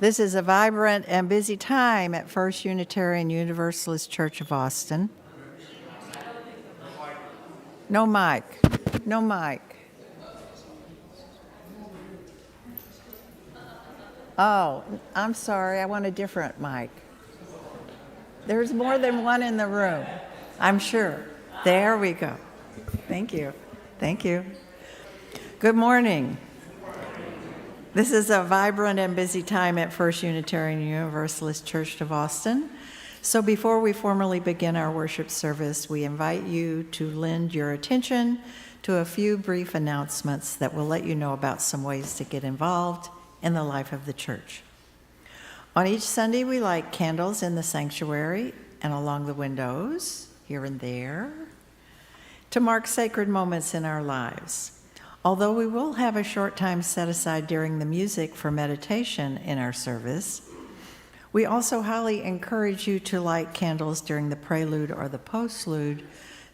This is a vibrant and busy time at First Unitarian Universalist Church of Austin. No mic. No mic. Oh, I'm sorry. I want a different mic. There's more than one in the room, I'm sure. There we go. Thank you. Thank you. Good morning. This is a vibrant and busy time at First Unitarian Universalist Church of Austin. So before we formally begin our worship service, we invite you to lend your attention to a few brief announcements that will let you know about some ways to get involved in the life of the church. On each Sunday, we light candles in the sanctuary and along the windows, here and there, to mark sacred moments in our lives. Although we will have a short time set aside during the music for meditation in our service, we also highly encourage you to light candles during the prelude or the postlude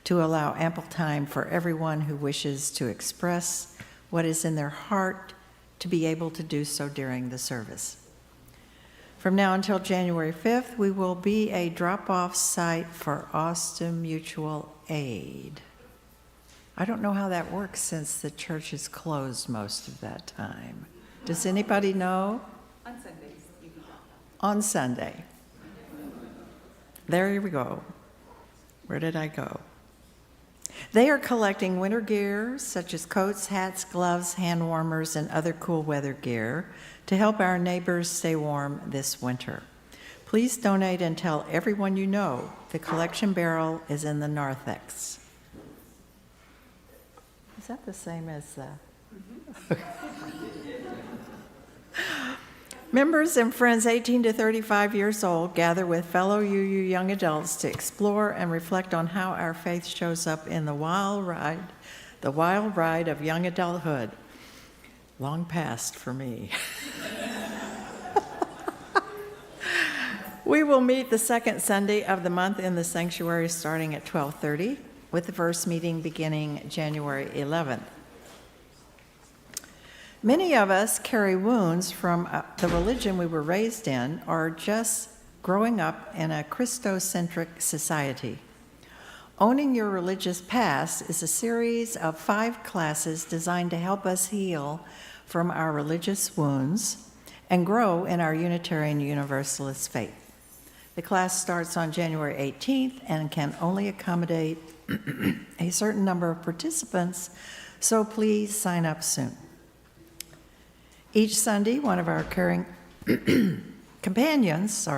to allow ample time for everyone who wishes to express what is in their heart to be able to do so during the service. From now until January 5th, we will be a drop-off site for Austin Mutual Aid. I don't know how that works since the church is closed most of that time. Does anybody know? On Sundays, you can drop off. On Sunday. There we go. Where did I go? They are collecting winter gear such as coats, hats, gloves, hand warmers, and other cool weather gear to help our neighbors stay warm this winter. Please donate and tell everyone you know the collection barrel is in the narthex. Is that the same as the... Members and friends 18 to 35 years old gather with fellow UU young adults to explore and reflect on how our faith shows up in the wild ride of young adulthood. Long past for me. We will meet the second Sunday of the month in the sanctuary starting at 12:30, with the first meeting beginning January 11th. Many of us carry wounds from the religion we were raised in or just growing up in a Christocentric society. Owning Your Religious Past is a series of 5 classes designed to help us heal from our religious wounds and grow in our Unitarian Universalist faith. The class starts on January 18th and can only accommodate a certain number of participants, so please sign up soon. Each Sunday, one of our caring companions,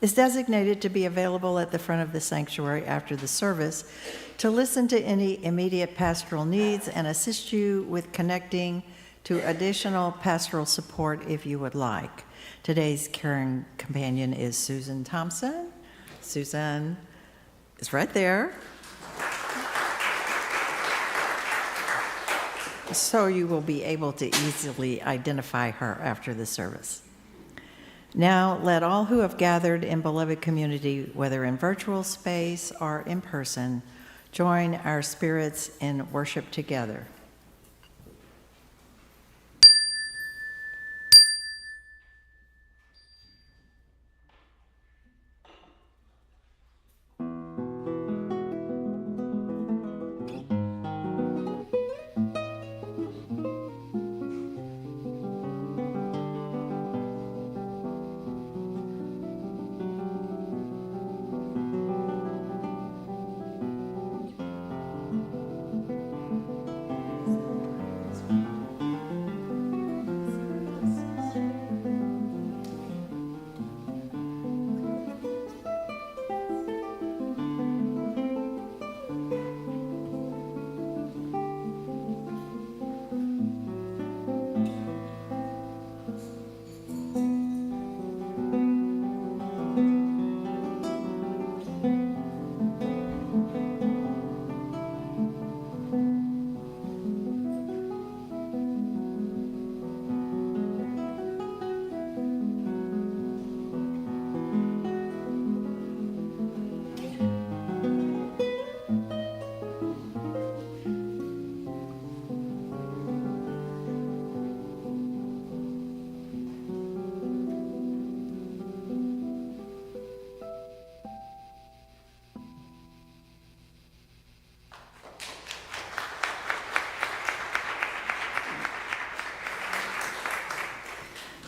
is designated to be available at the front of the sanctuary after the service to listen to any immediate pastoral needs and assist you with connecting to additional pastoral support if you would like. Today's caring companion is Susan Thompson. Susan is right there. So you will be able to easily identify her after the service. Now, let all who have gathered in beloved community, whether in virtual space or in person, join our spirits in worship together.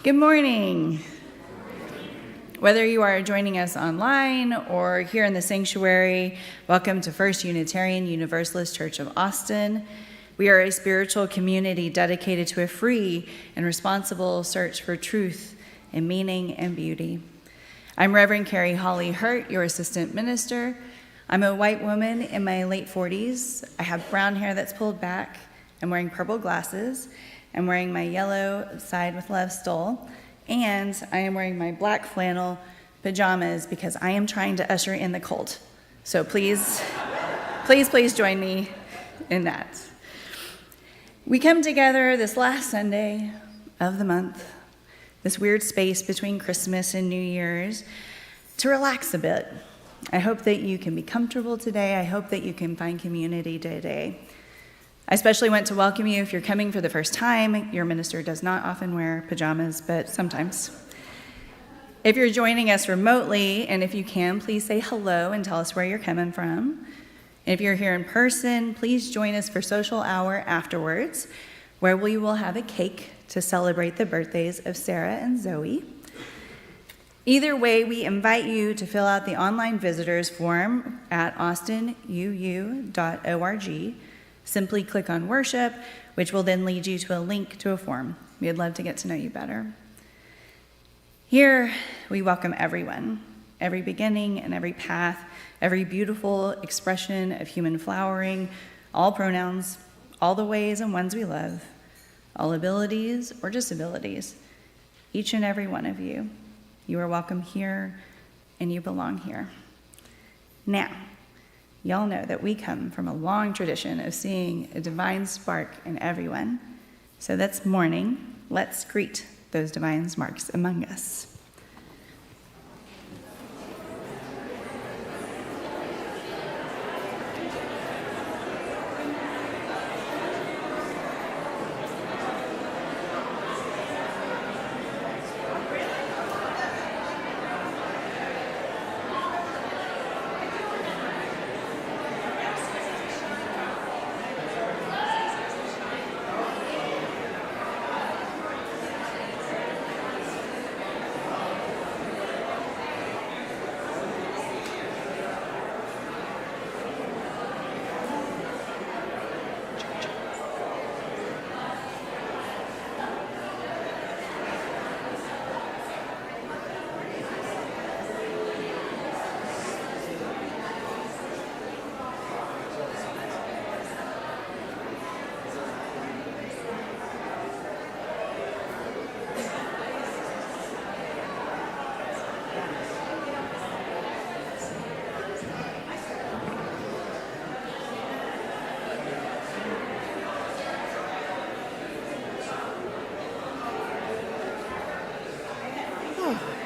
Good morning. Whether you are joining us online or here in the sanctuary, welcome to First Unitarian Universalist Church of Austin. We are a spiritual community dedicated to a free and responsible search for truth and meaning and beauty. I'm Reverend Carrie Holly Hurt, your assistant minister. I'm a white woman in my late 40s. I have brown hair that's pulled back. I'm wearing purple glasses. I'm wearing my yellow Side with Love stole, and I am wearing my black flannel pajamas because I am trying to usher in the cold. So please join me in that. We come together this last Sunday of the month, this weird space between Christmas and New Year's, to relax a bit. I hope that you can be comfortable today. I hope that you can find community today. I especially want to welcome you if you're coming for the first time. Your minister does not often wear pajamas, but sometimes. If you're joining us remotely, and if you can, please say hello and tell us where you're coming from. And if you're here in person, please join us for social hour afterwards, where we will have a cake to celebrate the birthdays of Sarah and Zoe. Either way, we invite you to fill out the online visitors form at austinuu.org. Simply click on worship, which will then lead you to a link to a form. We'd love to get to know you better. Here, we welcome everyone, every beginning and every path, every beautiful expression of human flowering, all pronouns, all the ways and ones we love, all abilities or disabilities, each and every one of you. You are welcome here, and you belong here. Now, y'all know that we come from a long tradition of seeing a divine spark in everyone. So this morning, let's greet those divine sparks among us.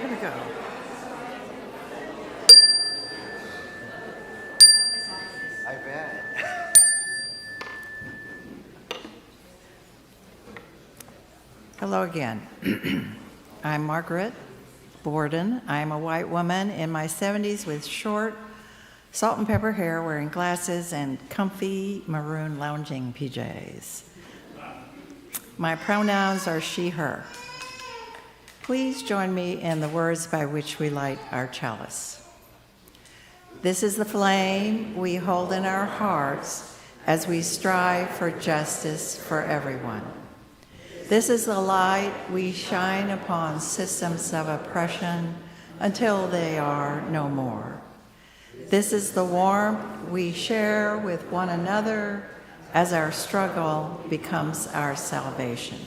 Here we go. I bet. Hello again. I'm Margaret Borden. I'm a white woman in my 70s with short, salt and pepper hair, wearing glasses and comfy maroon lounging PJs. My pronouns are she, her. Please join me in the words by which we light our chalice. This is the flame we hold in our hearts as we strive for justice for everyone. This is the light we shine upon systems of oppression until they are no more. This is the warmth we share with one another as our struggle becomes our salvation.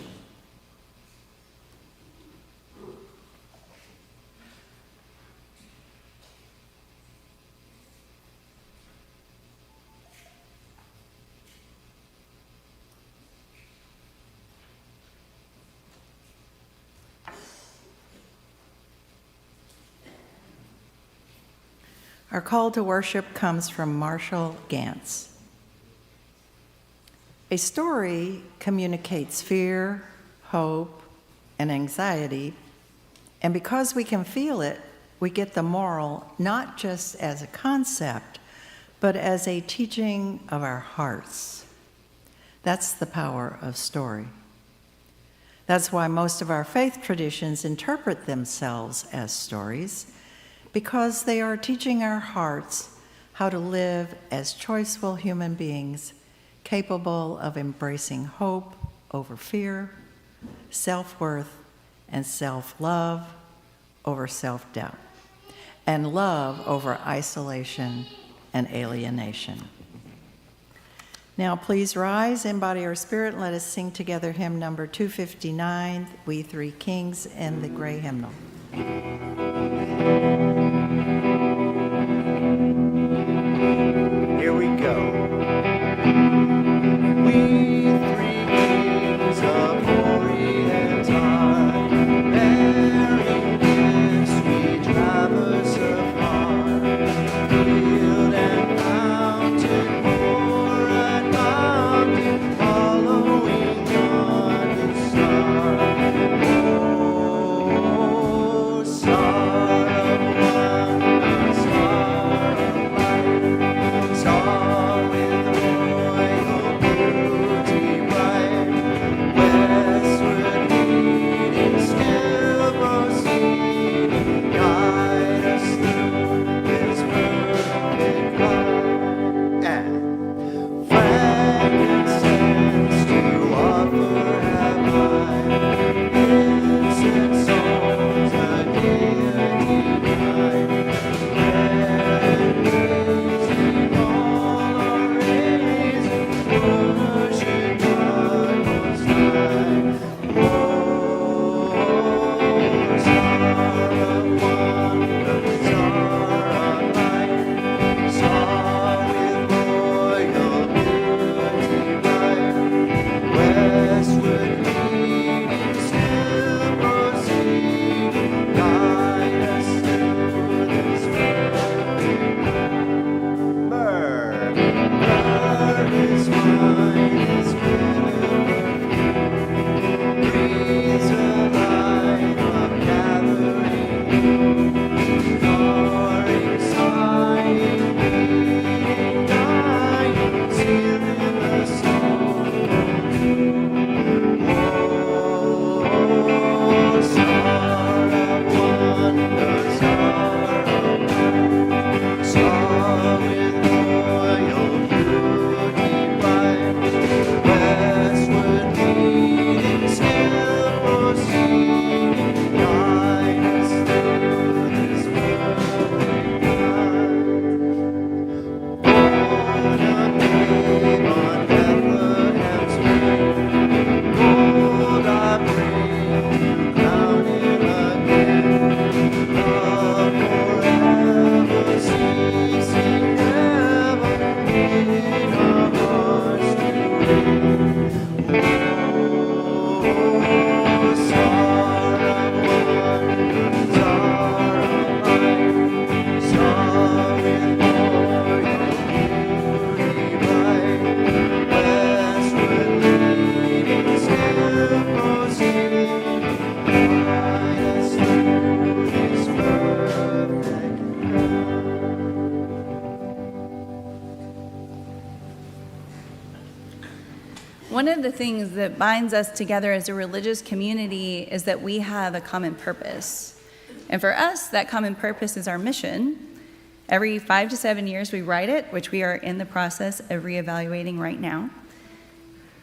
Our call to worship comes from Marshall Gantz. A story communicates fear, hope, and anxiety, and because we can feel it, we get the moral not just as a concept, but as a teaching of our hearts. That's the power of story. That's why most of our faith traditions interpret themselves as stories, because they are teaching our hearts how to live as choiceful human beings, capable of embracing hope over fear, self-worth and self-love over self-doubt, and love over isolation and alienation. Now please rise in body or spirit, and let us sing together hymn number 259, We Three Kings, in the gray hymnal. Here we go. We three kings of Orient are, bearing gifts we traverse afar, field and mountain, moor and mountain, following yonder star. Oh, star of wonder, star of light, star with royal beauty bright, westward leading, still proceeding, guide us through this perfect light. And frankincense to offer have I, incense songs a deity divine, prayer and praising all our raising, worship God most high. Oh, star of wonder, star of light, star with royal beauty bright, westward leading, still proceeding, guide us through this perfect night. Myrrh, myrrh is finest perfume, breathes a life of gathering new, roaring, sighing, bleeding, dying, sealed in the soul dew. Oh, star of wonder, star of light, star with royal beauty bright, westward leading, still proceeding, guide us through this perfect night. Born a babe on Bethlehem's green, gold I bring to crown him again. Love forever, ceasing never, in our hearts to reign. Oh, star of wonder, star of light, star with royal beauty bright, westward leading, still proceeding, guide us through this perfect night. One of the things that binds us together as a religious community is that we have a common purpose. And for us, that common purpose is our mission. Every 5 to 7 years, we write it, which we are in the process of reevaluating right now.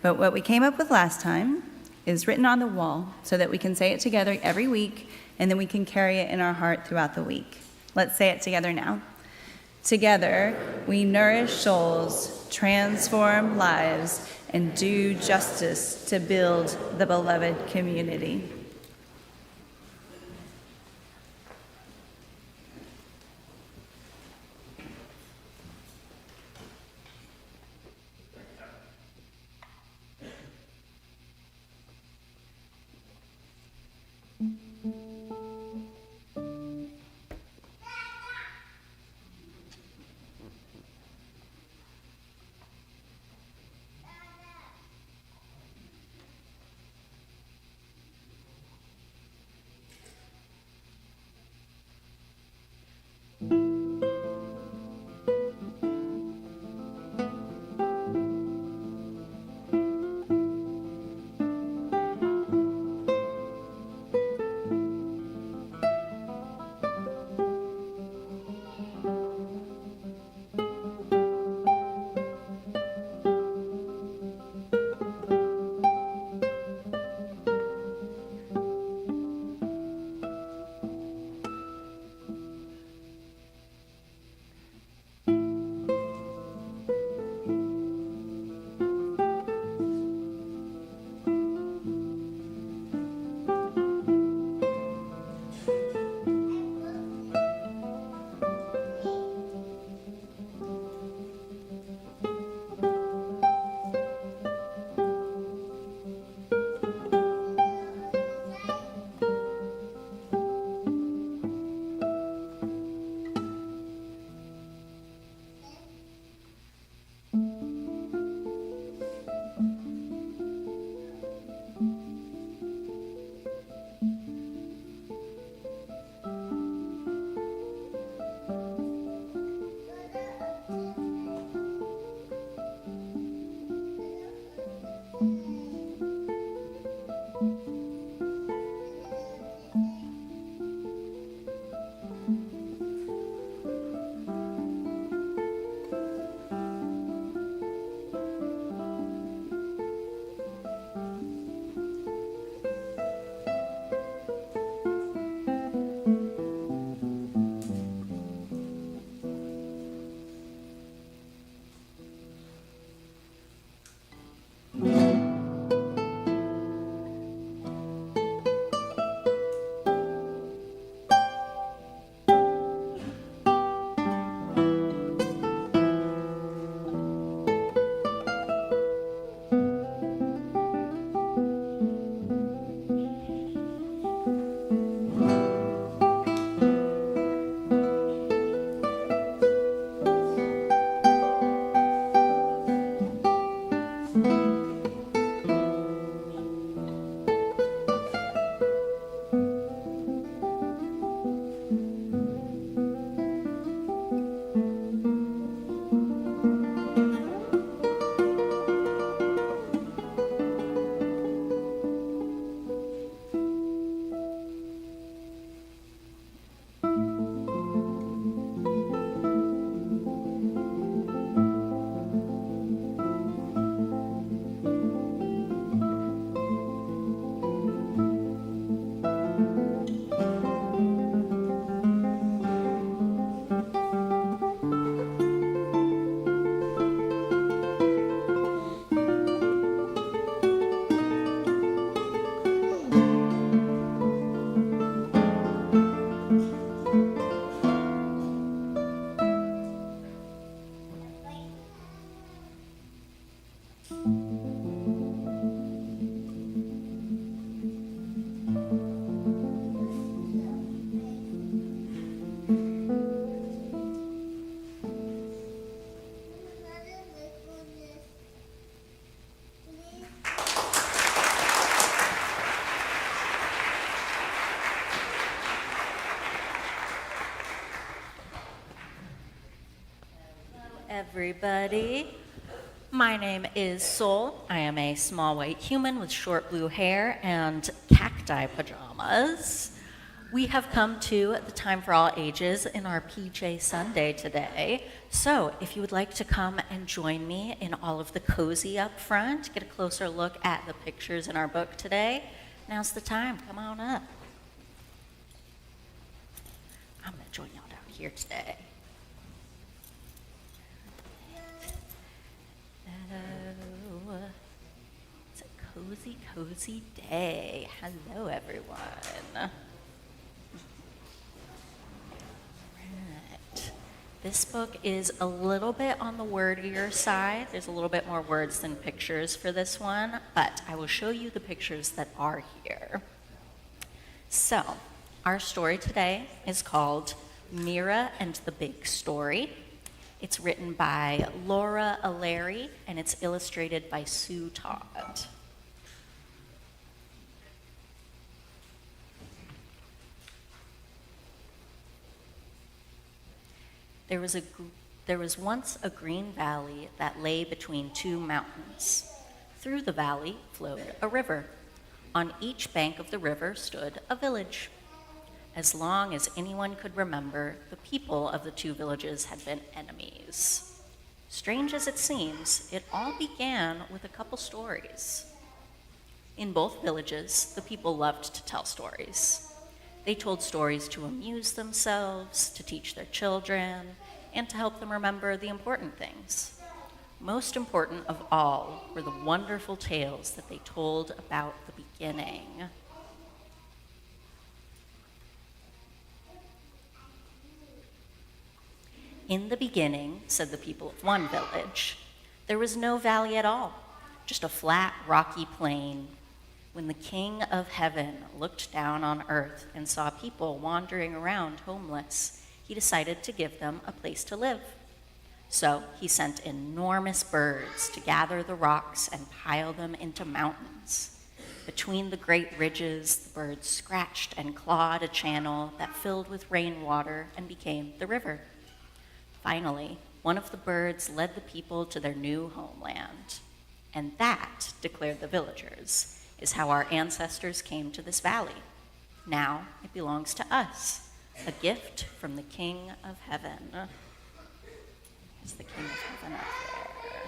But what we came up with last time is written on the wall so that we can say it together every week, and then we can carry it in our heart throughout the week. Let's say it together now. Together, we nourish souls, transform lives, and do justice to build the beloved community. Everybody. My name is Sol. I am a small white human with short blue hair and cacti pajamas. We have come to the Time for All Ages in our PJ Sunday today. So if you would like to come and join me in all of the cozy up front, get a closer look at the pictures in our book today, now's the time. Come on up. I'm going to join y'all down here today. Hello. It's a cozy, cozy day. Hello, everyone. Right. This book is a little bit on the wordier side. There's a little bit more words than pictures for this one, but I will show you the pictures that are here. So, our story today is called Mira and the Big Story. It's written by Laura O'Leary, and it's illustrated by Sue Todd. There was once a green valley that lay between two mountains. Through the valley flowed a river. On each bank of the river stood a village. As long as anyone could remember, the people of the two villages had been enemies. Strange as it seems, it all began with a couple stories. In both villages, the people loved to tell stories. They told stories to amuse themselves, to teach their children, and to help them remember the important things. Most important of all were the wonderful tales that they told about the beginning. In the beginning, said the people of one village, there was no valley at all, just a flat, rocky plain. When the King of Heaven looked down on earth and saw people wandering around homeless, he decided to give them a place to live. So he sent enormous birds to gather the rocks and pile them into mountains. Between the great ridges, the birds scratched and clawed a channel that filled with rainwater and became the river. Finally, one of the birds led the people to their new homeland. And that, declared the villagers, is how our ancestors came to this valley. Now it belongs to us, a gift from the King of Heaven. There's the King of Heaven up there.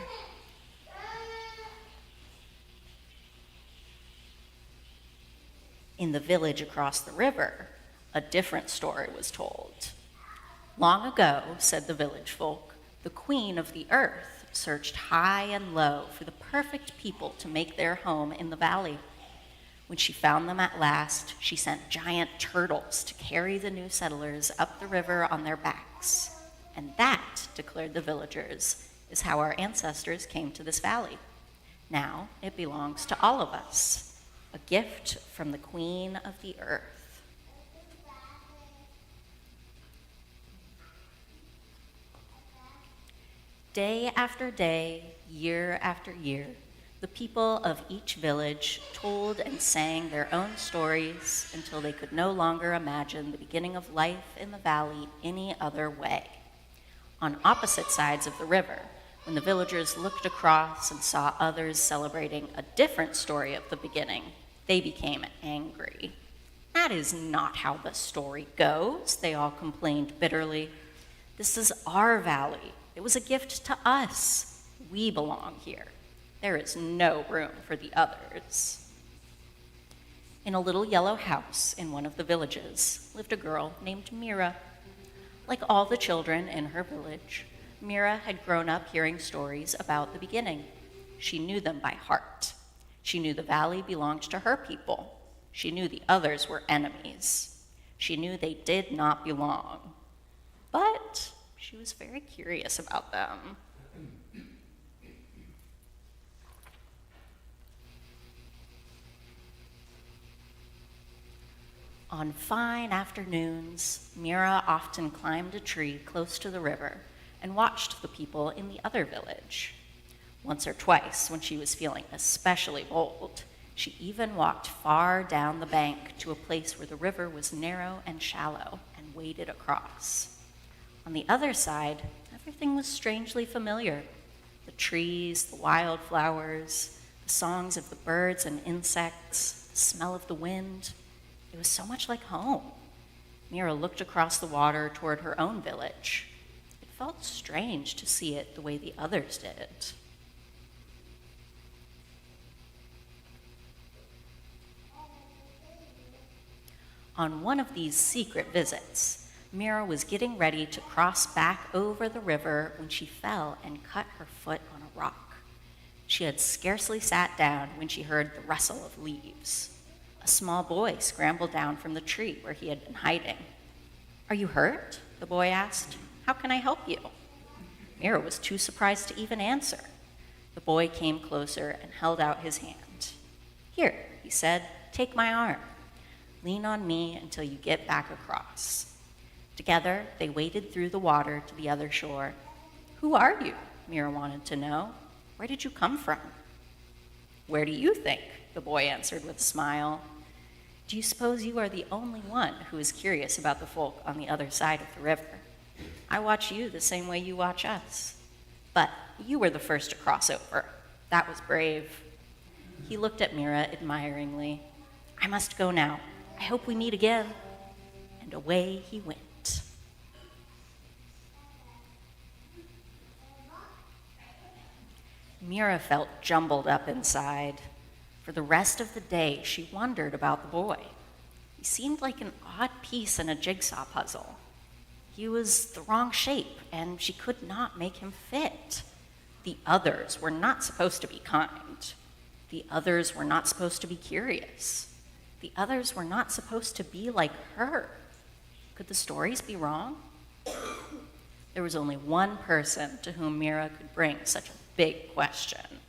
In the village across the river, a different story was told. Long ago, said the village folk, the queen of the earth searched high and low for the perfect people to make their home in the valley. When she found them at last, she sent giant turtles to carry the new settlers up the river on their backs. And that, declared the villagers, is how our ancestors came to this valley. Now it belongs to all of us, a gift from the queen of the earth. Day after day, year after year, the people of each village told and sang their own stories until they could no longer imagine the beginning of life in the valley any other way. On opposite sides of the river, when the villagers looked across and saw others celebrating a different story of the beginning, they became angry. That is not how the story goes, they all complained bitterly. This is our valley. It was a gift to us. We belong here. There is no room for the others. In a little yellow house in one of the villages lived a girl named Mira. Like all the children in her village, Mira had grown up hearing stories about the beginning. She knew them by heart. She knew the valley belonged to her people. She knew the others were enemies. She knew they did not belong. But she was very curious about them. On fine afternoons, Mira often climbed a tree close to the river and watched the people in the other village. Once or twice, when she was feeling especially bold, she even walked far down the bank to a place where the river was narrow and shallow and waded across. On the other side, everything was strangely familiar. The trees, the wildflowers, the songs of the birds and insects, the smell of the wind. It was so much like home. Mira looked across the water toward her own village. It felt strange to see it the way the others did. On one of these secret visits, Mira was getting ready to cross back over the river when she fell and cut her foot on a rock. She had scarcely sat down when she heard the rustle of leaves. A small boy scrambled down from the tree where he had been hiding. "Are you hurt?" the boy asked. "How can I help you?" Mira was too surprised to even answer. The boy came closer and held out his hand. "Here," he said, "take my arm. Lean on me until you get back across." Together, they waded through the water to the other shore. "Who are you?" Mira wanted to know. "Where did you come from?" "Where do you think?" the boy answered with a smile. "Do you suppose you are the only one who is curious about the folk on the other side of the river? I watch you the same way you watch us. But you were the first to cross over. That was brave." He looked at Mira admiringly. "I must go now. I hope we meet again." And away he went. Mira felt jumbled up inside. For the rest of the day, she wondered about the boy. He seemed like an odd piece in a jigsaw puzzle. He was the wrong shape, and she could not make him fit. The others were not supposed to be kind. The others were not supposed to be curious. The others were not supposed to be like her. Could the stories be wrong? There was only one person to whom Mira could bring such a big question.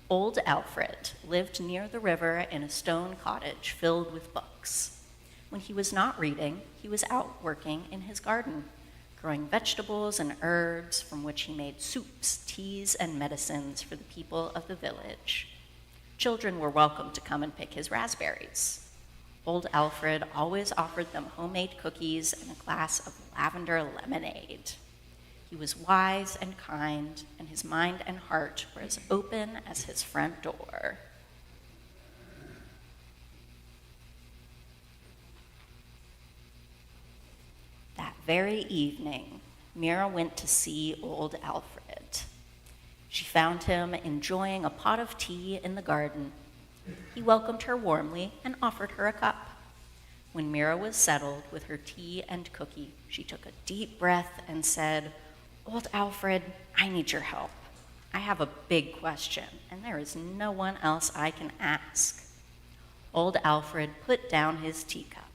Old Alfred lived near the river in a stone cottage filled with books. When he was not reading, he was out working in his garden, growing vegetables and herbs from which he made soups, teas, and medicines for the people of the village. Children were welcome to come and pick his raspberries. Old Alfred always offered them homemade cookies and a glass of lavender lemonade. He was wise and kind, and his mind and heart were as open as his front door. That very evening, Mira went to see old Alfred. She found him enjoying a pot of tea in the garden. He welcomed her warmly and offered her a cup. When Mira was settled with her tea and cookie, she took a deep breath and said, "Old Alfred, I need your help. I have a big question, and there is no one else I can ask." Old Alfred put down his teacup.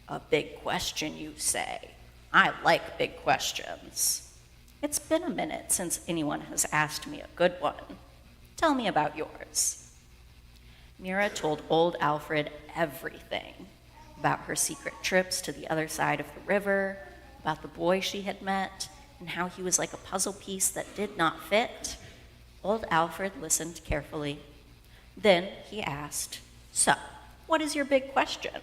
"A big question, you say? I like big questions. It's been a minute since anyone has asked me a good one. Tell me about yours." Mira told old Alfred everything about her secret trips to the other side of the river, about the boy she had met, and how he was like a puzzle piece that did not fit. Old Alfred listened carefully. Then he asked, "So, what is your big question?"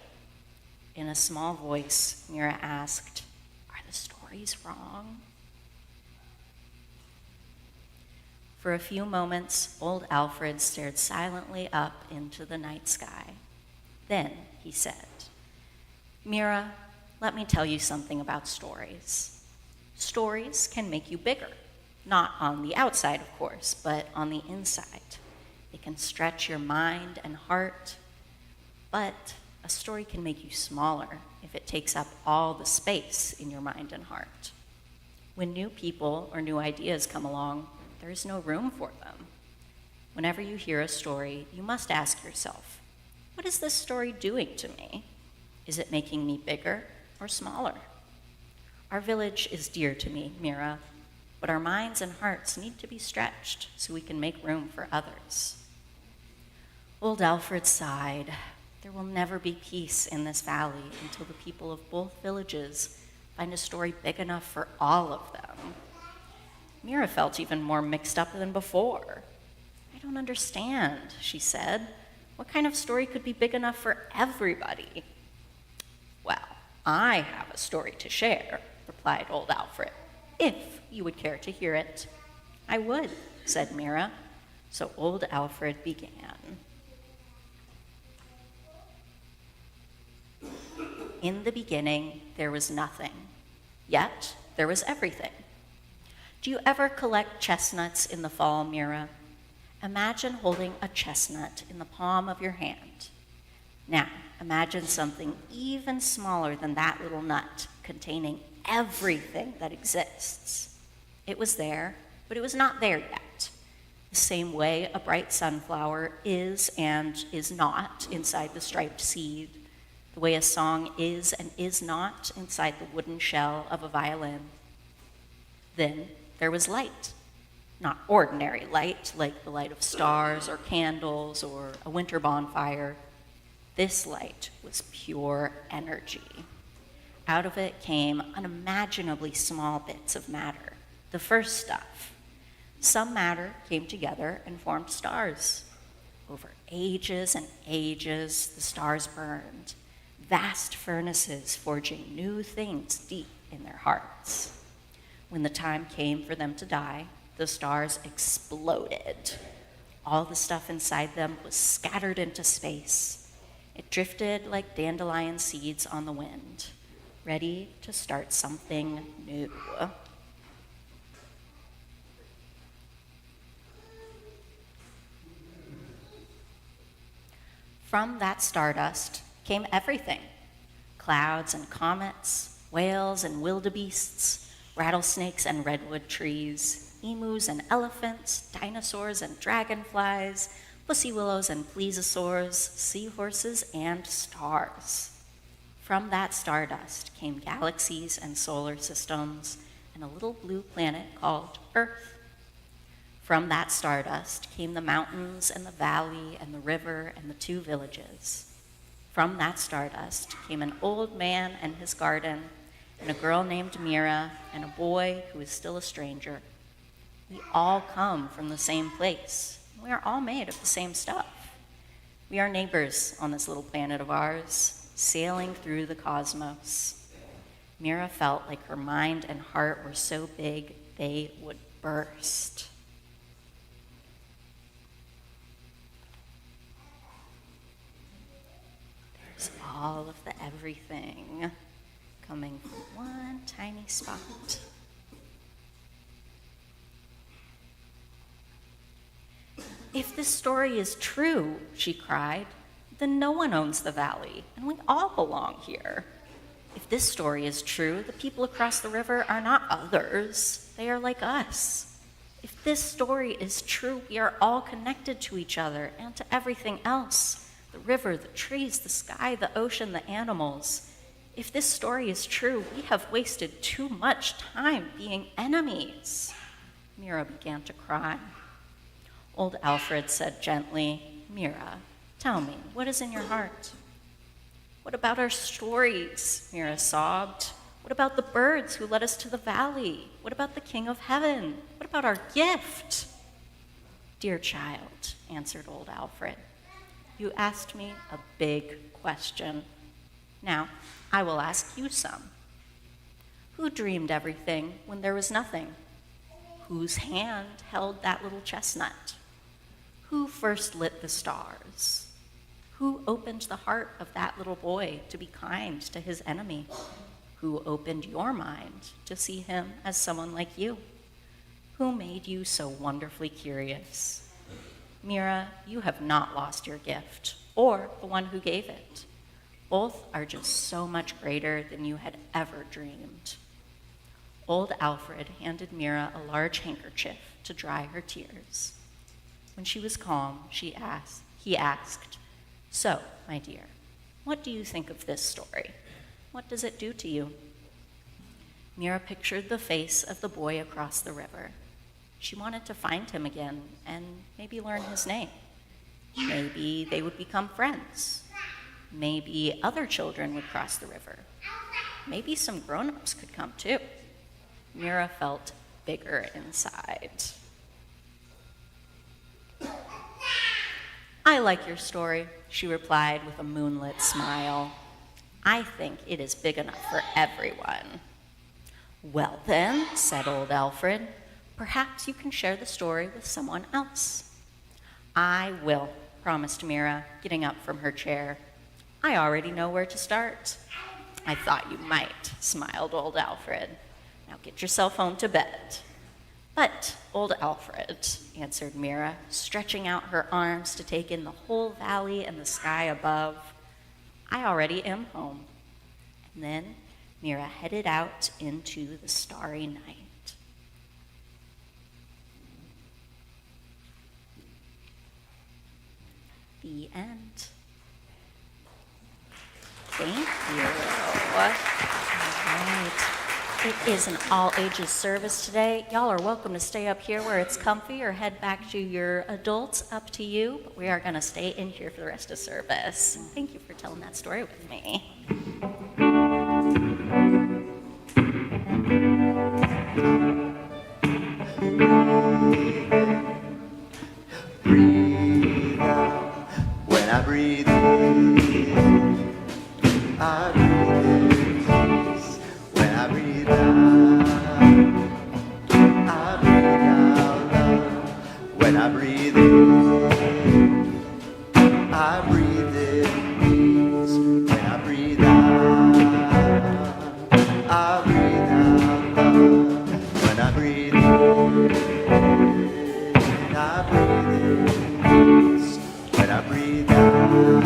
In a small voice, Mira asked, "Are the stories wrong?" For a few moments, old Alfred stared silently up into the night sky. Then he said, "Mira, let me tell you something about stories. Stories can make you bigger, not on the outside, of course, but on the inside. They can stretch your mind and heart, but a story can make you smaller if it takes up all the space in your mind and heart. When new people or new ideas come along, there is no room for them. Whenever you hear a story, you must ask yourself, what is this story doing to me? Is it making me bigger or smaller? Our village is dear to me, Mira, but our minds and hearts need to be stretched so we can make room for others." Old Alfred sighed. There will never be peace in this valley until the people of both villages find a story big enough for all of them. Mira felt even more mixed up than before. I don't understand, she said. What kind of story could be big enough for everybody? Well, I have a story to share, replied old Alfred, if you would care to hear it. I would, said Mira. So old Alfred began. In the beginning, there was nothing, yet there was everything. Do you ever collect chestnuts in the fall, Mira? Imagine holding a chestnut in the palm of your hand. Now, imagine something even smaller than that little nut, containing everything that exists. It was there, but it was not there yet. The same way a bright sunflower is and is not inside the striped seed, the way a song is and is not inside the wooden shell of a violin. Then there was light. Not ordinary light, like the light of stars or candles or a winter bonfire. This light was pure energy. Out of it came unimaginably small bits of matter, the first stuff. Some matter came together and formed stars. Over ages and ages, the stars burned, vast furnaces forging new things deep in their hearts. When the time came for them to die, the stars exploded. All the stuff inside them was scattered into space. It drifted like dandelion seeds on the wind, ready to start something new. From that stardust came everything. Clouds and comets, whales and wildebeests, rattlesnakes and redwood trees, emus and elephants, dinosaurs and dragonflies, pussy willows and plesiosaurs, seahorses and stars. From that stardust came galaxies and solar systems and a little blue planet called Earth. From that stardust came the mountains and the valley and the river and the 2 villages. From that stardust came an old man and his garden, and a girl named Mira, and a boy who is still a stranger. We all come from the same place. We are all made of the same stuff. We are neighbors on this little planet of ours, sailing through the cosmos. Mira felt like her mind and heart were so big they would burst. There's all of the everything coming from one tiny spot. If this story is true, she cried, then no one owns the valley, and we all belong here. If this story is true, the people across the river are not others, they are like us. If this story is true, we are all connected to each other and to everything else, the river, the trees, the sky, the ocean, the animals. If this story is true, we have wasted too much time being enemies. Mira began to cry. Old Alfred said gently, Mira, tell me, what is in your heart? What about our stories? Mira sobbed. What about the birds who led us to the valley? What about the King of Heaven? What about our gift? Dear child, answered old Alfred, you asked me a big question. Now, I will ask you some. Who dreamed everything when there was nothing? Whose hand held that little chestnut? Who first lit the stars? Who opened the heart of that little boy to be kind to his enemy? Who opened your mind to see him as someone like you? Who made you so wonderfully curious? Mira, you have not lost your gift, or the one who gave it. Both are just so much greater than you had ever dreamed. Old Alfred handed Mira a large handkerchief to dry her tears. When she was calm, he asked, so, my dear, what do you think of this story? What does it do to you? Mira pictured the face of the boy across the river. She wanted to find him again and maybe learn his name. Maybe they would become friends. Maybe other children would cross the river. Maybe some grown-ups could come too. Mira felt bigger inside. I like your story, she replied with a moonlit smile. I think it is big enough for everyone. Well then, said old Alfred, perhaps you can share the story with someone else. I will, promised Mira, getting up from her chair. I already know where to start. I thought you might, smiled old Alfred. Now get yourself home to bed. But, old Alfred, answered Mira, stretching out her arms to take in the whole valley and the sky above, I already am home. And then Mira headed out into the starry night. The end. Thank you. All right. It is an all-ages service today. Y'all are welcome to stay up here where it's comfy or head back to your adults, up to you. But we are going to stay in here for the rest of service. Thank you for telling that story with me. Breathe out when I breathe in. I breathe in peace when I breathe out. I breathe out love when I breathe in. I breathe in peace when I breathe out. I breathe out love when I breathe in. I breathe in peace when I breathe out.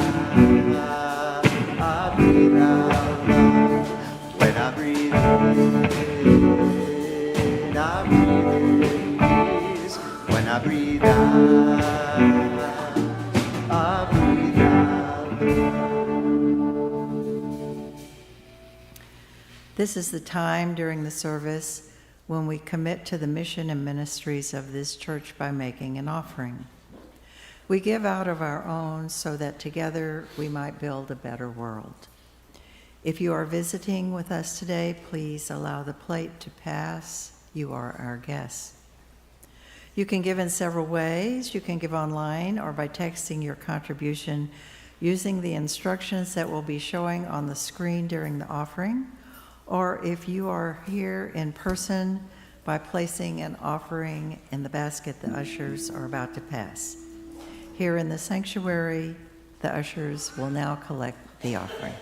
I breathe out love when I breathe in. I breathe in peace when I breathe out. I breathe out love. This is the time during the service when we commit to the mission and ministries of this church by making an offering. We give out of our own so that together we might build a better world. If you are visiting with us today, please allow the plate to pass. You are our guests. You can give in several ways. You can give online or by texting your contribution using the instructions that will be showing on the screen during the offering, or if you are here in person, by placing an offering in the basket the ushers are about to pass. Here in the sanctuary, the ushers will now collect the offering.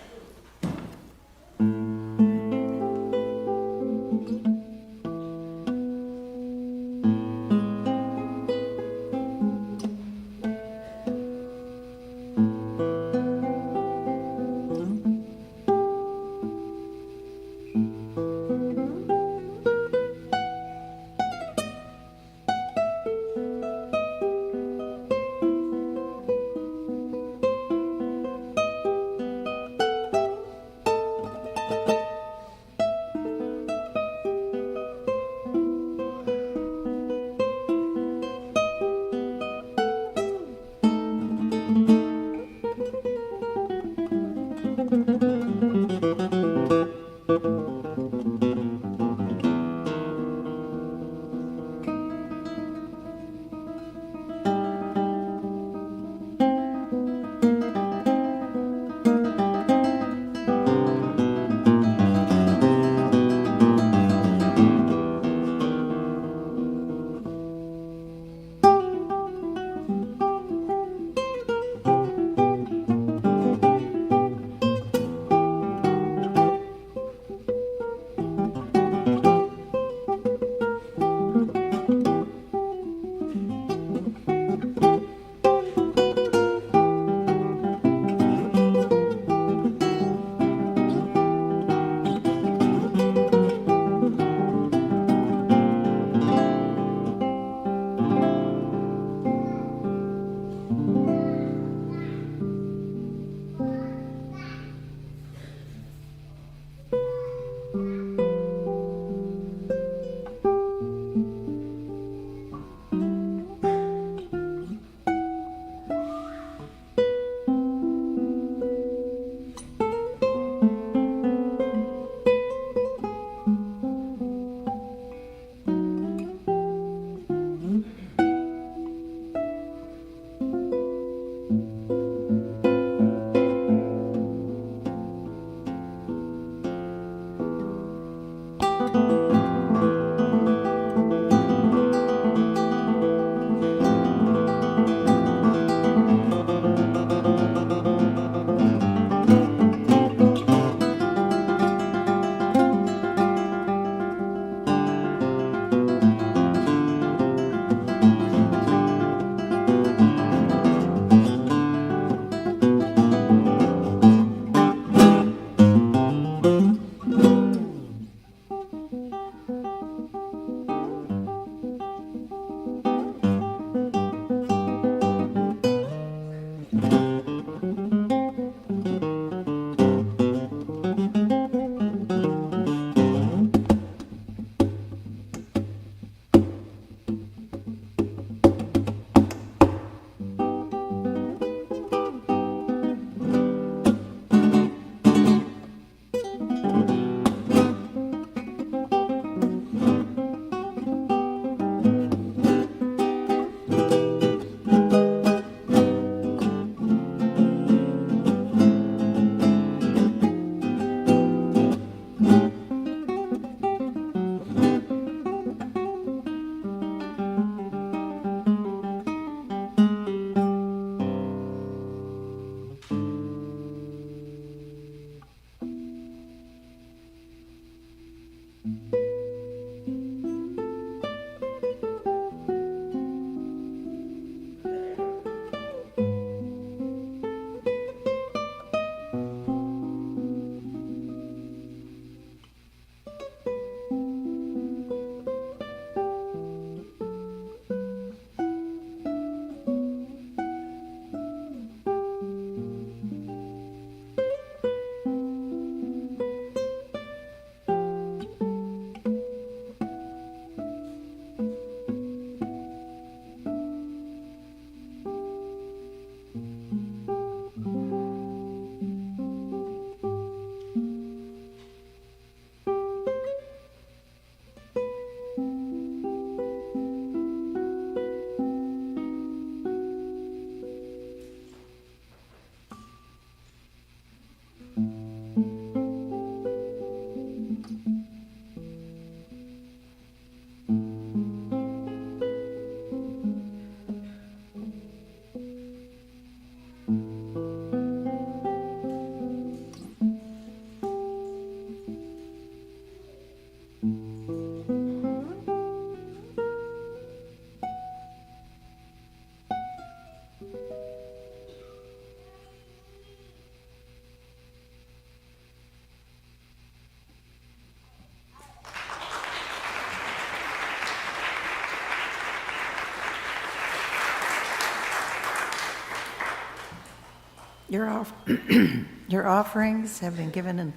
Your offerings have been given in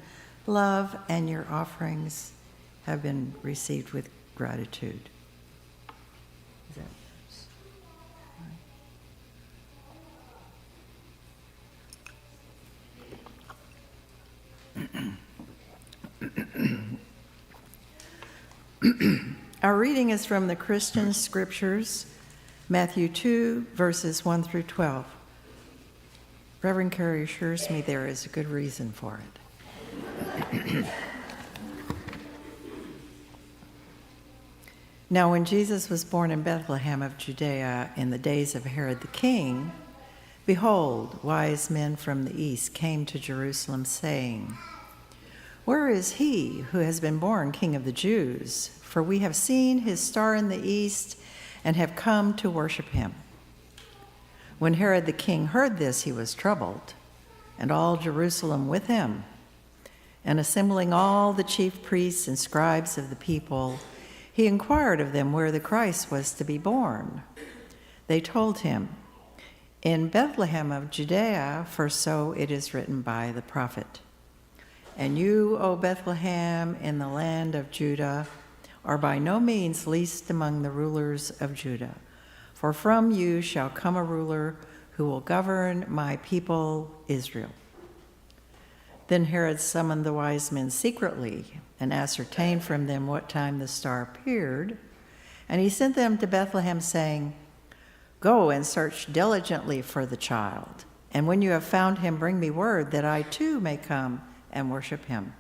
love, and your offerings have been received with gratitude. Is that- Our reading is from the Christian Scriptures, Matthew 2, verses 1 through 12. Reverend Carey assures me there is a good reason for it. Now, when Jesus was born in Bethlehem of Judea in the days of Herod the king, behold, wise men from the east came to Jerusalem, saying, "Where is he who has been born King of the Jews? For we have seen his star in the east and have come to worship him." When Herod the king heard this, he was troubled, and all Jerusalem with him. And assembling all the chief priests and scribes of the people, he inquired of them where the Christ was to be born. They told him, "In Bethlehem of Judea, for so it is written by the prophet. And you, O Bethlehem, in the land of Judah, are by no means least among the rulers of Judah. For from you shall come a ruler who will govern my people Israel." Then Herod summoned the wise men secretly and ascertained from them what time the star appeared. And he sent them to Bethlehem, saying, "Go and search diligently for the child. And when you have found him, bring me word that I too may come and worship him."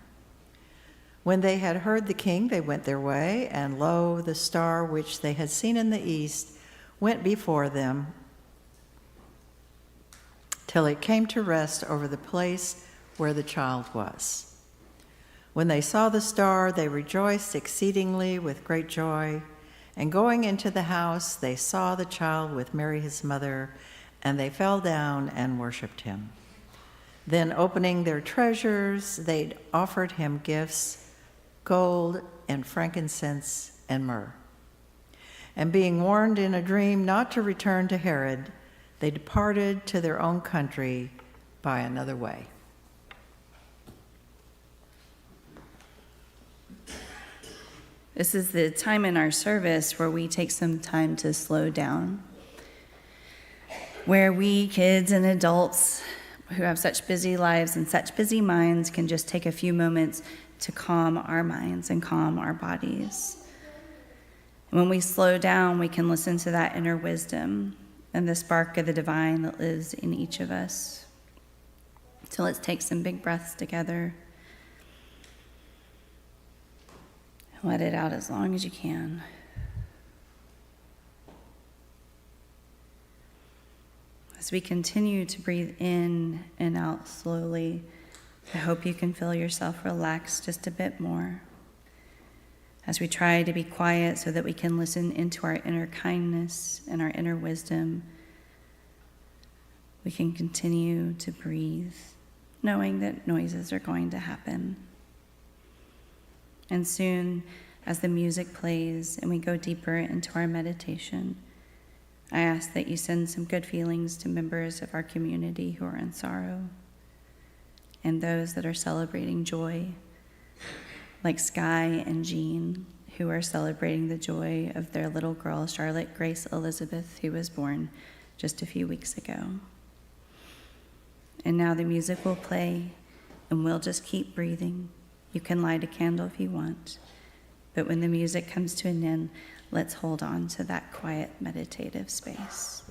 When they had heard the king, they went their way, and lo, the star which they had seen in the east went before them till it came to rest over the place where the child was. When they saw the star, they rejoiced exceedingly with great joy. And going into the house, they saw the child with Mary his mother, and they fell down and worshipped him. Then opening their treasures, they offered him gifts, gold and frankincense and myrrh. And being warned in a dream not to return to Herod, they departed to their own country by another way. This is the time in our service where we take some time to slow down, where we, kids and adults who have such busy lives and such busy minds, can just take a few moments to calm our minds and calm our bodies. And when we slow down, we can listen to that inner wisdom and the spark of the divine that lives in each of us. So let's take some big breaths together. Let it out as long as you can. As we continue to breathe in and out slowly, I hope you can feel yourself relax just a bit more as we try to be quiet so that we can listen into our inner kindness and our inner wisdom. We can continue to breathe, knowing that noises are going to happen. And soon, as the music plays and we go deeper into our meditation, I ask that you send some good feelings to members of our community who are in sorrow and those that are celebrating joy, like Sky and Jean, who are celebrating the joy of their little girl, Charlotte Grace Elizabeth, who was born just a few weeks ago. And now the music will play, and we'll just keep breathing. You can light a candle if you want, but when the music comes to an end, let's hold on to that quiet, meditative space.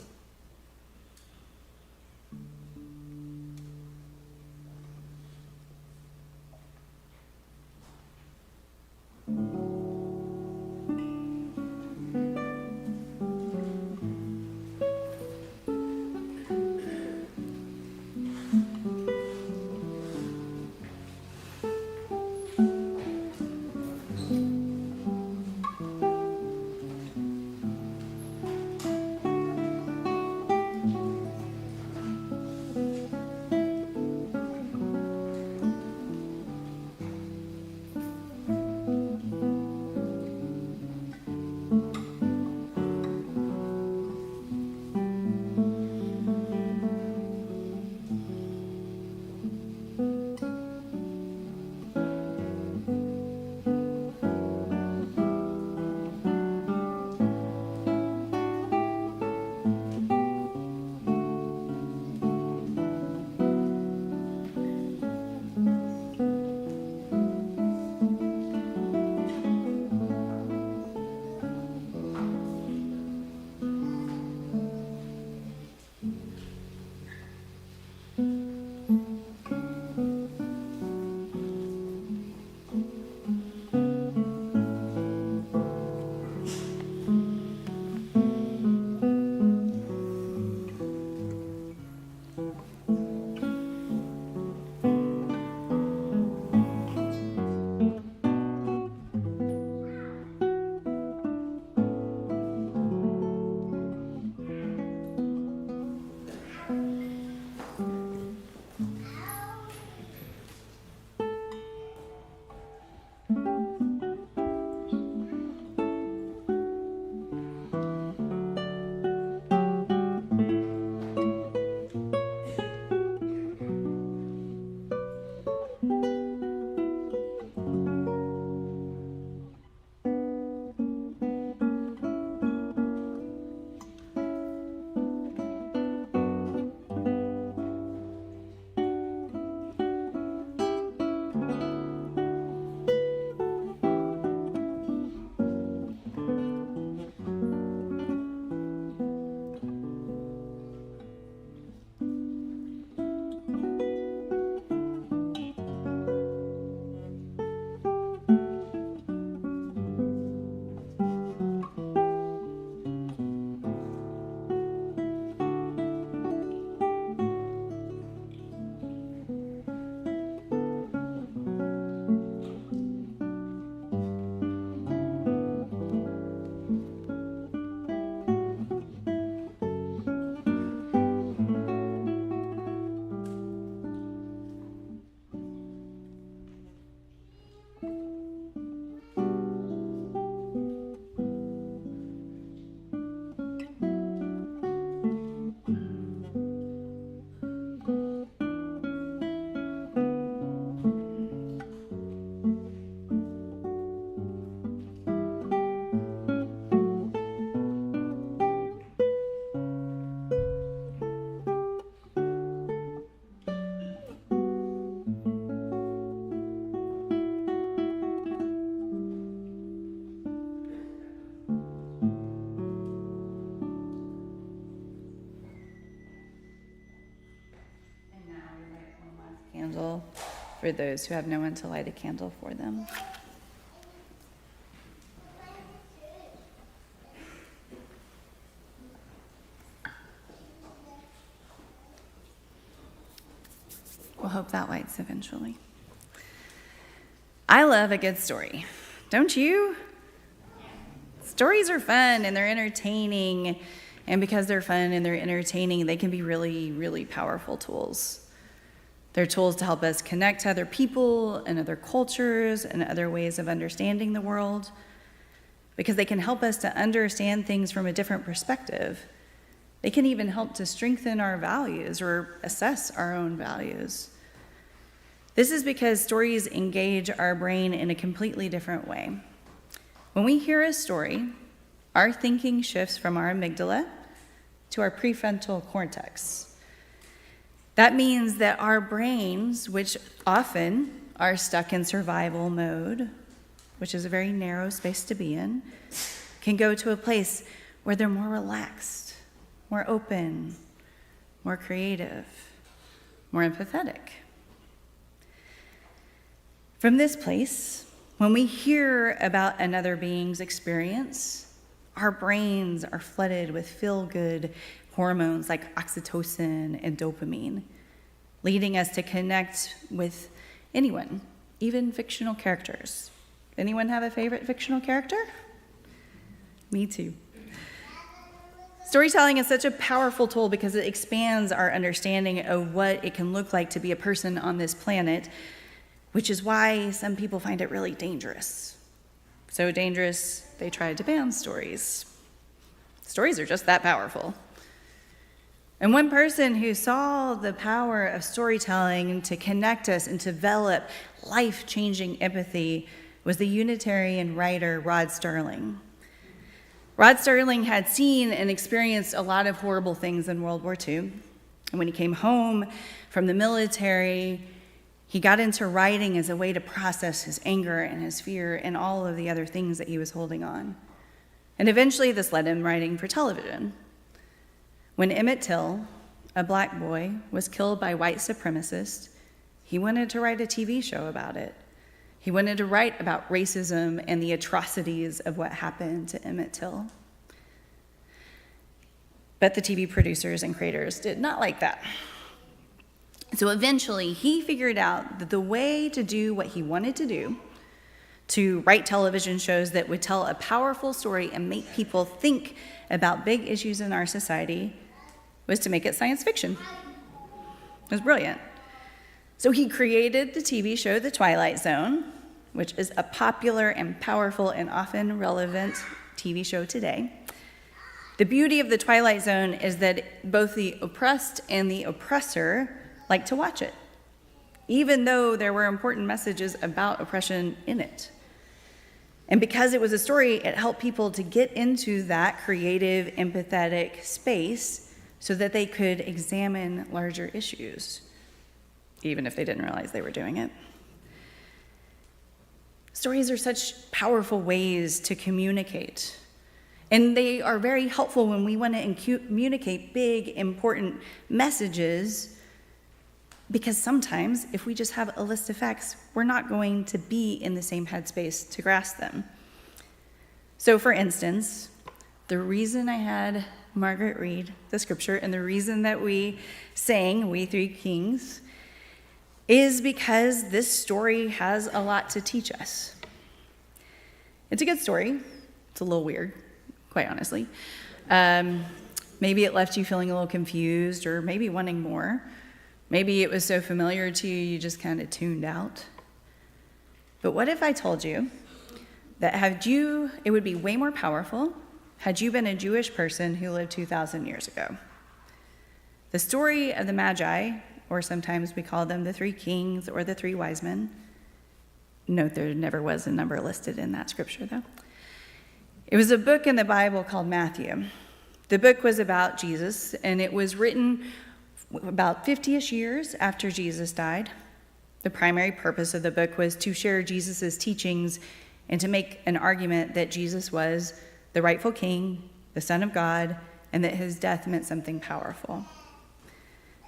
candle for those who have no one to light a candle for them. We'll hope that lights eventually. I love a good story. Don't you? Stories are fun and they're entertaining. And because they're fun and they're entertaining, they can be really, really powerful tools. They're tools to help us connect to other people and other cultures and other ways of understanding the world, because they can help us to understand things from a different perspective. They can even help to strengthen our values or assess our own values. This is because stories engage our brain in a completely different way. When we hear a story, our thinking shifts from our amygdala to our prefrontal cortex. That means that our brains, which often are stuck in survival mode, which is a very narrow space to be in, can go to a place where they're more relaxed, more open, more creative, more empathetic. From this place, when we hear about another being's experience, our brains are flooded with feel-good hormones like oxytocin and dopamine, leading us to connect with anyone, even fictional characters. Anyone have a favorite fictional character? Me too. Storytelling is such a powerful tool because it expands our understanding of what it can look like to be a person on this planet, which is why some people find it really dangerous. So dangerous, they tried to ban stories. Stories are just that powerful. And one person who saw the power of storytelling to connect us and develop life-changing empathy was the Unitarian writer Rod Serling. Rod Serling had seen and experienced a lot of horrible things in World War II. And when he came home from the military, he got into writing as a way to process his anger and his fear and all of the other things that he was holding on. And eventually this led him writing for television. When Emmett Till, a black boy, was killed by white supremacists, he wanted to write a TV show about it. He wanted to write about racism and the atrocities of what happened to Emmett Till. But the TV producers and creators did not like that. So eventually, he figured out that the way to do what he wanted to do, to write television shows that would tell a powerful story and make people think about big issues in our society, was to make it science fiction. It was brilliant. So he created the TV show The Twilight Zone, which is a popular and powerful and often relevant TV show today. The beauty of The Twilight Zone is that both the oppressed and the oppressor like to watch it, even though there were important messages about oppression in it. And because it was a story, it helped people to get into that creative, empathetic space so that they could examine larger issues, even if they didn't realize they were doing it. Stories are such powerful ways to communicate. And they are very helpful when we want to communicate big, important messages, because sometimes if we just have a list of facts, we're not going to be in the same headspace to grasp them. So for instance, the reason I had Margaret read the scripture and the reason that we sang We Three Kings is because this story has a lot to teach us. It's a good story. It's a little weird, quite honestly. Maybe it left you feeling a little confused or maybe wanting more. Maybe it was so familiar to you, you just kind of tuned out. But what if I told you that it would be way more powerful had you been a Jewish person who lived 2,000 years ago? The story of the Magi, or sometimes we call them the three kings or the three wise men. Note there never was a number listed in that scripture, though. It was a book in the Bible called Matthew. The book was about Jesus, and it was written about 50-ish years after Jesus died. The primary purpose of the book was to share Jesus' teachings and to make an argument that Jesus was the rightful king, the Son of God, and that his death meant something powerful.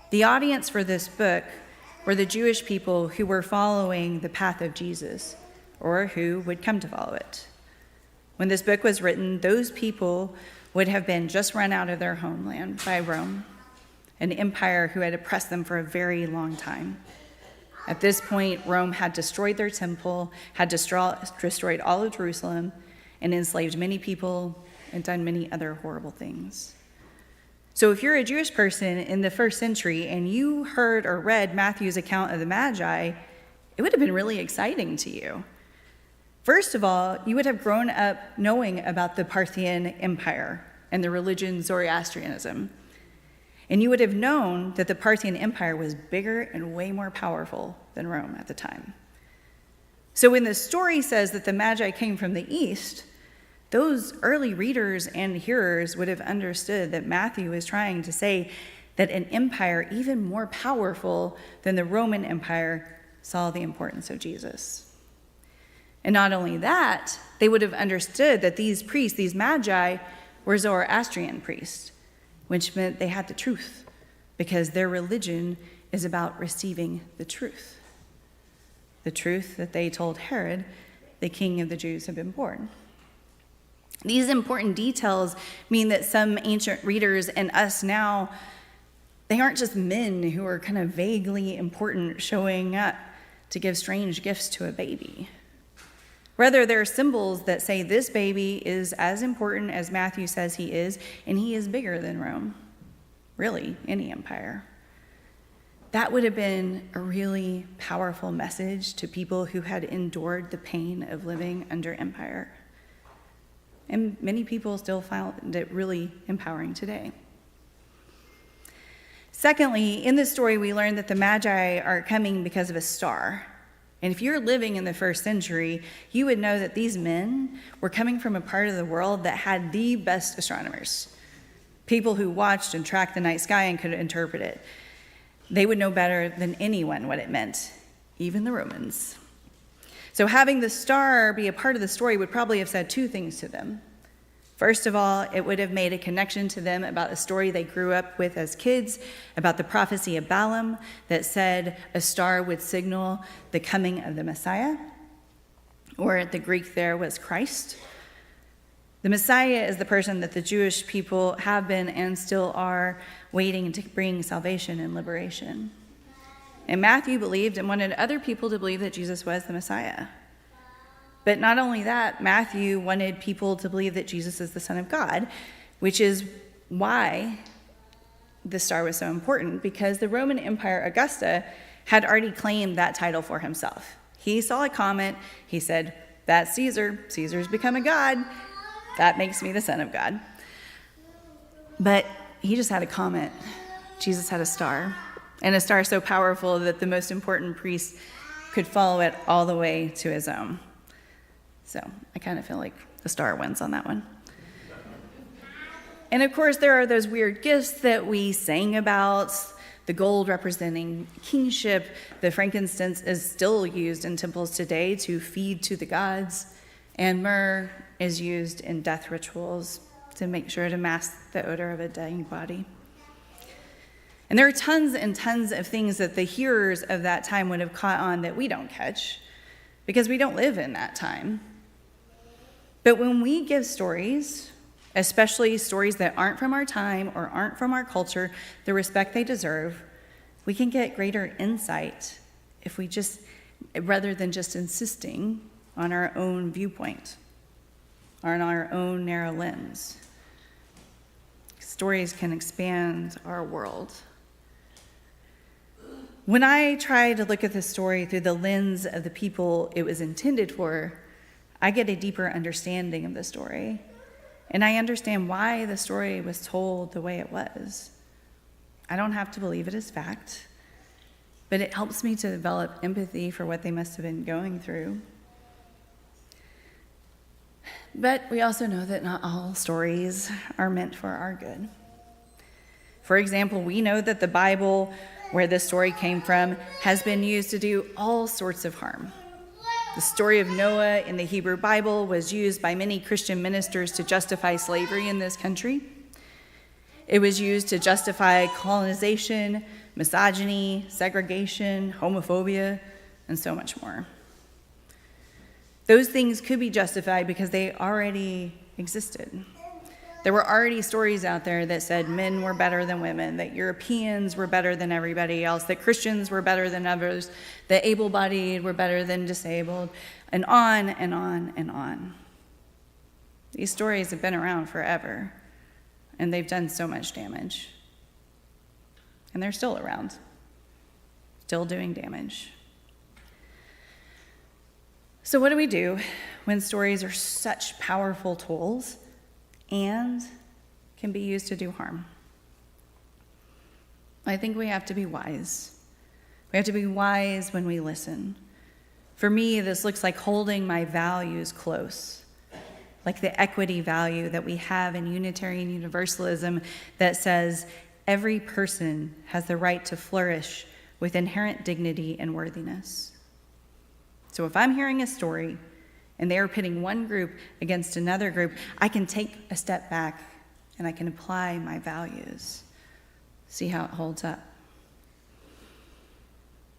The audience for this book were the Jewish people who were following the path of Jesus, or who would come to follow it. When this book was written, those people would have been just run out of their homeland by Rome, an empire who had oppressed them for a very long time. At this point, Rome had destroyed their temple, had destroyed all of Jerusalem, and enslaved many people and done many other horrible things. So if you're a Jewish person in the first century and you heard or read Matthew's account of the Magi, it would have been really exciting to you. First of all, you would have grown up knowing about the Parthian Empire and the religion Zoroastrianism. And you would have known that the Parthian Empire was bigger and way more powerful than Rome at the time. So when the story says that the Magi came from the east, those early readers and hearers would have understood that Matthew is trying to say that an empire even more powerful than the Roman Empire saw the importance of Jesus. And not only that, they would have understood that these priests, these Magi, were Zoroastrian priests, which meant they had the truth, because their religion is about receiving the truth. The truth that they told Herod, the king of the Jews, had been born. These important details mean that some ancient readers and us now, they aren't just men who are kind of vaguely important showing up to give strange gifts to a baby. Rather, they're symbols that say this baby is as important as Matthew says he is, and he is bigger than Rome. Really, any empire. That would have been a really powerful message to people who had endured the pain of living under empire. And many people still find it really empowering today. Secondly, in this story, we learn that the Magi are coming because of a star. And if you're living in the first century, you would know that these men were coming from a part of the world that had the best astronomers, people who watched and tracked the night sky and could interpret it. They would know better than anyone what it meant, even the Romans. So having the star be a part of the story would probably have said two things to them. First of all, it would have made a connection to them about a story they grew up with as kids, about the prophecy of Balaam that said a star would signal the coming of the Messiah, or the Greek there was Christ. The Messiah is the person that the Jewish people have been and still are waiting to bring salvation and liberation. And Matthew believed and wanted other people to believe that Jesus was the Messiah. But not only that, Matthew wanted people to believe that Jesus is the Son of God, which is why the star was so important, because the Roman Empire, Augusta, had already claimed that title for himself. He saw a comment, he said, "That's Caesar, Caesar's become a god, that makes me the Son of God." But he just had a comment. Jesus had a star, and a star so powerful that the most important priest could follow it all the way to his own. So I kind of feel like the star wins on that one. And of course, there are those weird gifts that we sang about, the gold representing kingship. The frankincense is still used in temples today to feed to the gods, and myrrh is used in death rituals to make sure to mask the odor of a dying body. And there are tons and tons of things that the hearers of that time would have caught on that we don't catch, because we don't live in that time. But when we give stories, especially stories that aren't from our time or aren't from our culture, the respect they deserve, we can get greater insight if we just, rather than just insisting on our own viewpoint, on our own narrow lens. Stories can expand our world. When I try to look at the story through the lens of the people it was intended for, I get a deeper understanding of the story, and I understand why the story was told the way it was. I don't have to believe it as fact, but it helps me to develop empathy for what they must have been going through. But we also know that not all stories are meant for our good. For example, we know that the Bible, where this story came from, has been used to do all sorts of harm. The story of Noah in the Hebrew Bible was used by many Christian ministers to justify slavery in this country. It was used to justify colonization, misogyny, segregation, homophobia, and so much more. Those things could be justified because they already existed. There were already stories out there that said men were better than women, that Europeans were better than everybody else, that Christians were better than others, that able-bodied were better than disabled, and on and on and on. These stories have been around forever, and they've done so much damage. And they're still around, still doing damage. So what do we do when stories are such powerful tools and can be used to do harm? I think we have to be wise. We have to be wise when we listen. For me, this looks like holding my values close, like the equity value that we have in Unitarian Universalism that says every person has the right to flourish with inherent dignity and worthiness. So if I'm hearing a story and they are pitting one group against another group, I can take a step back and I can apply my values, see how it holds up.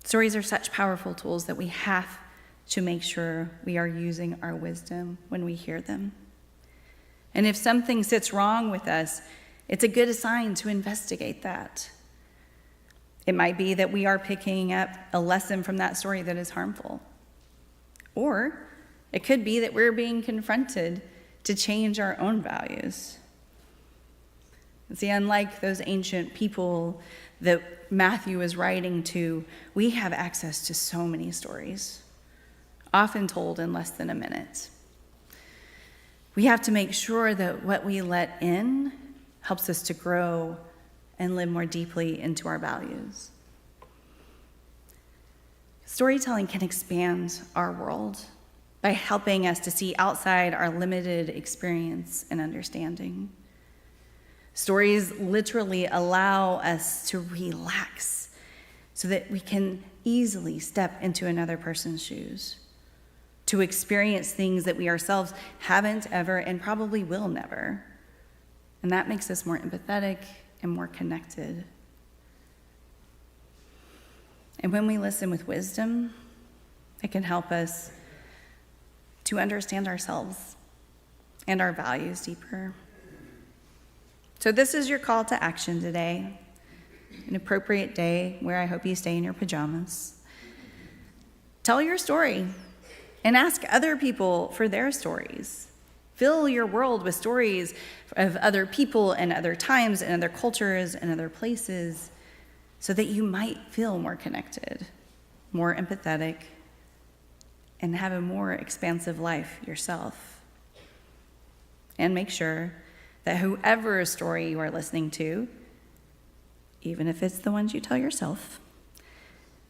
Stories are such powerful tools that we have to make sure we are using our wisdom when we hear them. And if something sits wrong with us, it's a good sign to investigate that. It might be that we are picking up a lesson from that story that is harmful. Or it could be that we're being confronted to change our own values. See, unlike those ancient people that Matthew is writing to, we have access to so many stories, often told in less than a minute. We have to make sure that what we let in helps us to grow and live more deeply into our values. Storytelling can expand our world by helping us to see outside our limited experience and understanding. Stories literally allow us to relax so that we can easily step into another person's shoes, to experience things that we ourselves haven't ever and probably will never. And that makes us more empathetic and more connected. And when we listen with wisdom, it can help us to understand ourselves and our values deeper. So this is your call to action today, an appropriate day where I hope you stay in your pajamas. Tell your story and ask other people for their stories. Fill your world with stories of other people and other times and other cultures and other places so that you might feel more connected, more empathetic, and have a more expansive life yourself. And make sure that whoever story you are listening to, even if it's the ones you tell yourself,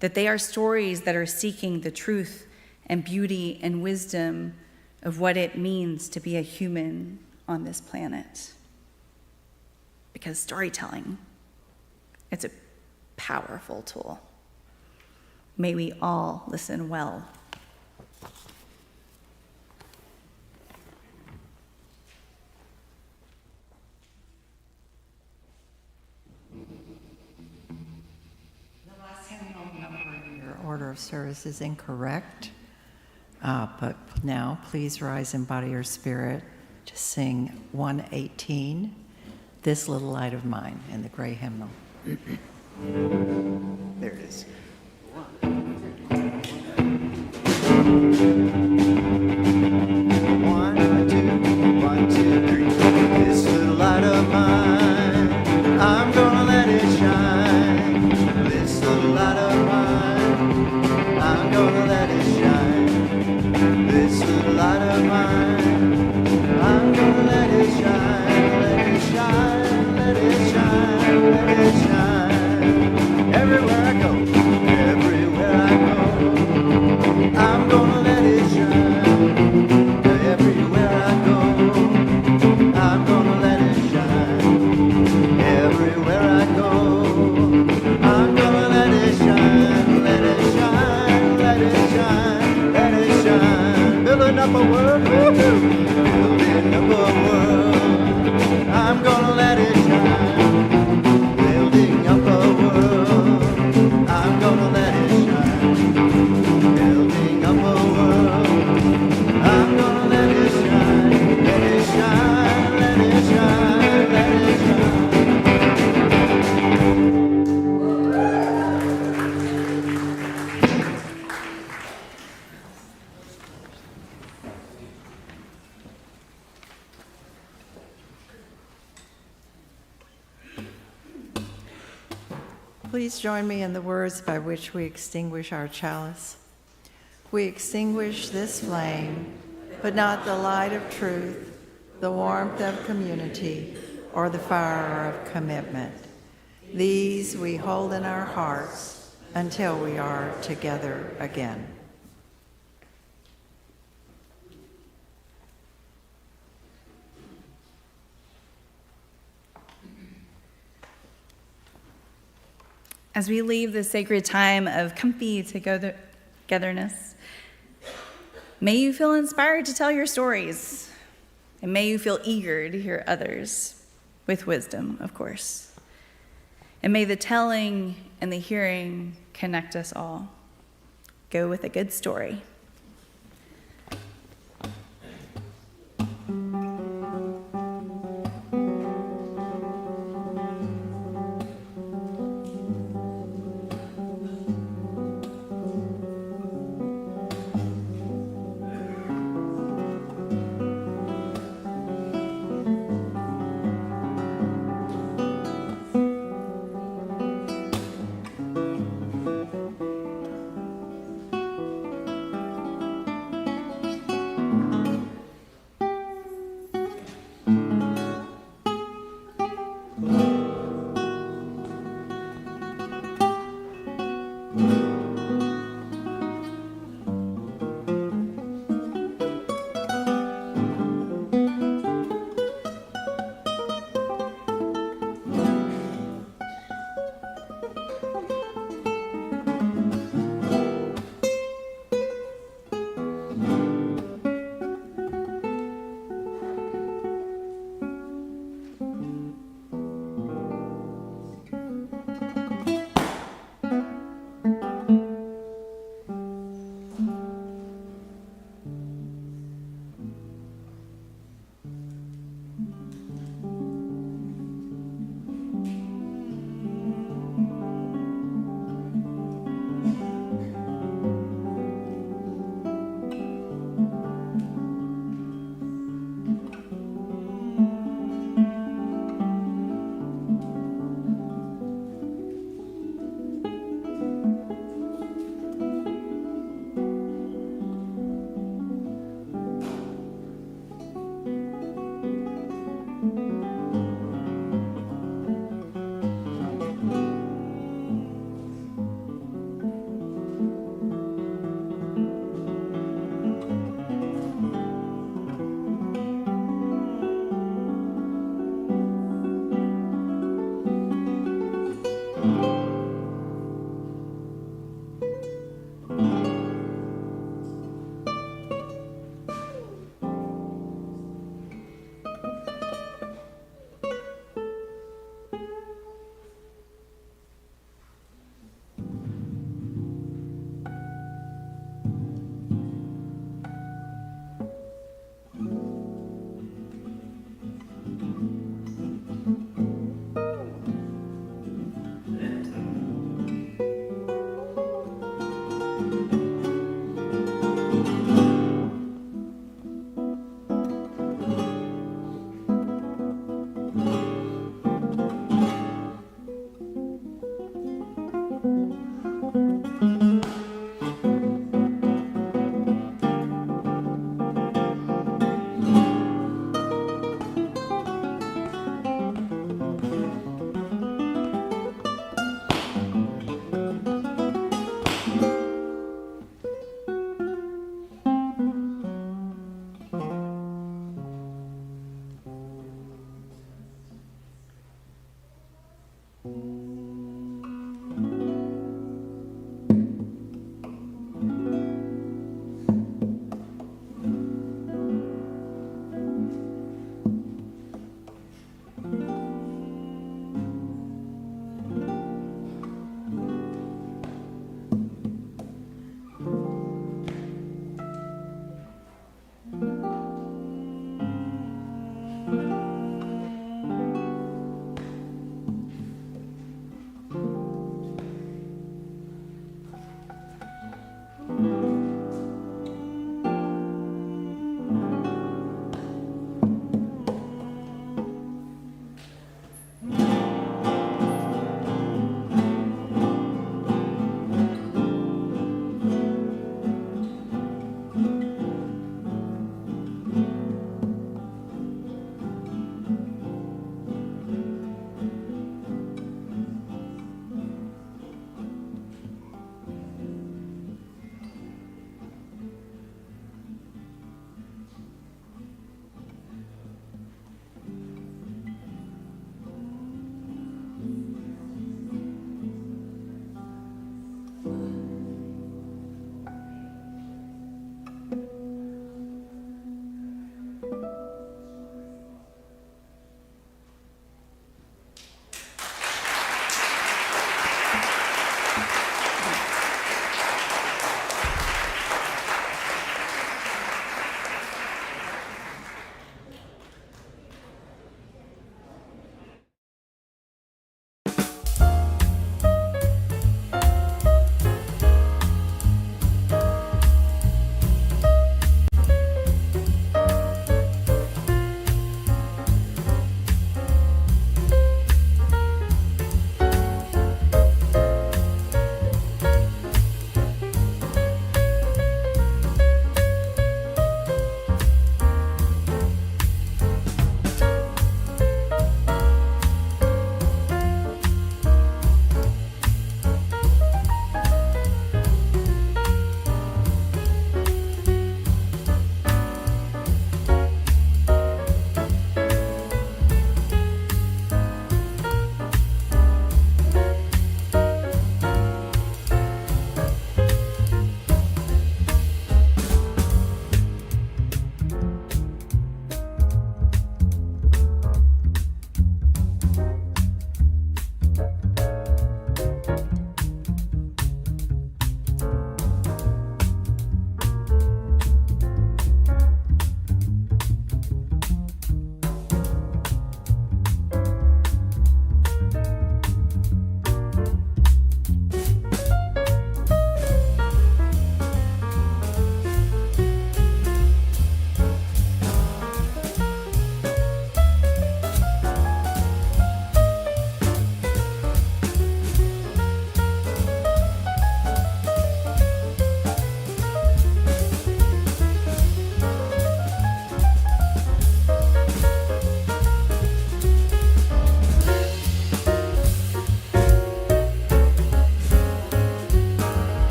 that they are stories that are seeking the truth and beauty and wisdom of what it means to be a human on this planet. Because storytelling, it's a powerful tool. May we all listen well. The last hymnal number in your order of service is incorrect, but now please rise and body your spirit to sing 118, This Little Light of Mine, in the gray hymnal. There it is. One, two, three. This little light of mine, I'm gonna let it shine. This little light of mine, I'm gonna let it shine. This little light of mine, I'm gonna let it shine. Let it shine, let it shine, let it shine. Everywhere I go, I'm gonna let it shine. Please join me in the words by which we extinguish our chalice. We extinguish this flame, but not the light of truth, the warmth of community, or the fire of commitment. These we hold in our hearts until we are together again. As we leave this sacred time of comfy togetherness, may you feel inspired to tell your stories, and may you feel eager to hear others, with wisdom, of course. And may the telling and the hearing connect us all. Go with a good story.